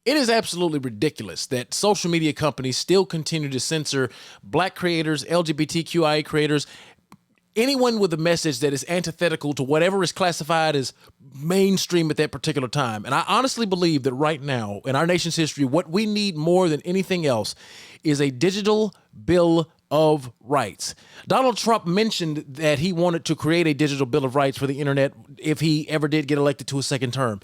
It is absolutely ridiculous that social media companies still continue to censor Black creators, LGBTQIA creators, anyone with a message that is antithetical to whatever is classified as mainstream at that particular time. And I honestly believe that right now in our nation's history, what we need more than anything else is a digital bill of rights. Donald Trump mentioned that he wanted to create a digital bill of rights for the internet if he ever did get elected to a second term.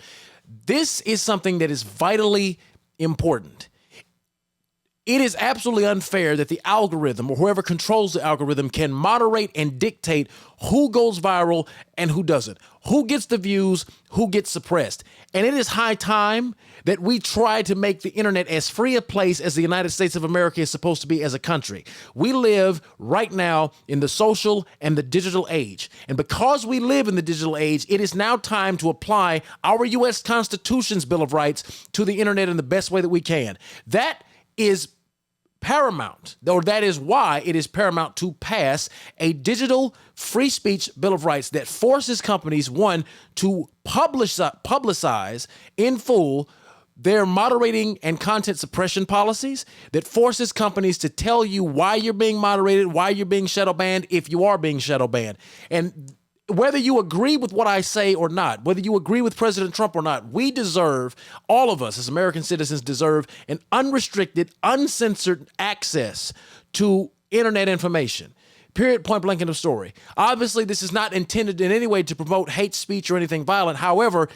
This is something that is vitally important. It is absolutely unfair that the algorithm or whoever controls the algorithm can moderate and dictate who goes viral and who doesn't, who gets the views, who gets suppressed. And it is high time that we try to make the internet as free a place as the United States of America is supposed to be as a country. We live right now in the social and the digital age. And because we live in the digital age, it is now time to apply our U.S. Constitution's Bill of Rights to the internet in the best way that we can. That is paramount, or that is why it is paramount to pass a digital free speech Bill of Rights that forces companies, one, to publicize in full their moderating and content suppression policies, that forces companies to tell you why you're being moderated, why you're being shadow banned, if you are being shadow banned. And whether you agree with what I say or not, whether you agree with President Trump or not, we deserve, all of us as American citizens deserve an unrestricted, uncensored access to internet information. Period, point blank, end of story. Obviously, this is not intended in any way to promote hate speech or anything violent. However,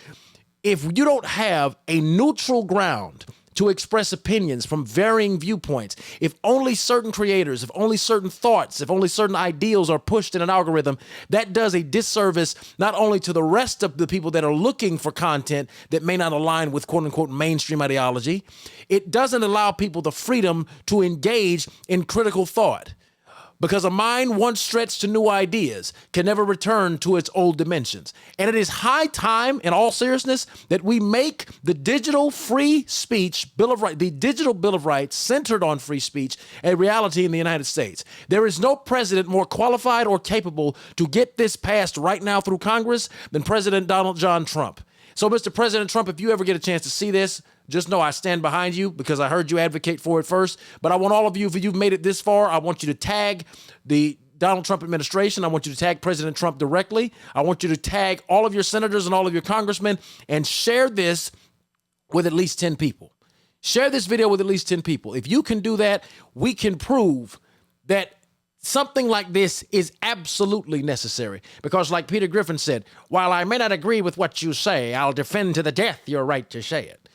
if you don't have a neutral ground to express opinions from varying viewpoints, if only certain creators, if only certain thoughts, if only certain ideals are pushed in an algorithm, that does a disservice not only to the rest of the people that are looking for content that may not align with quote unquote mainstream ideology, it doesn't allow people the freedom to engage in critical thought. Because a mind once stretched to new ideas can never return to its old dimensions. And it is high time, in all seriousness, that we make the digital free speech Bill of Rights, the digital Bill of Rights centered on free speech, a reality in the United States. There is no president more qualified or capable to get this passed right now through Congress than President Donald John Trump. So, Mr. President Trump, if you ever get a chance to see this, just know I stand behind you because I heard you advocate for it first. But I want all of you, if you've made it this far, I want you to tag the Donald Trump administration. I want you to tag President Trump directly. I want you to tag all of your senators and all of your congressmen and share this with at least 10 people. Share this video with at least 10 people. If you can do that, we can prove that something like this is absolutely necessary. Because like Peter Griffin said, while I may not agree with what you say, I'll defend to the death your right to say it.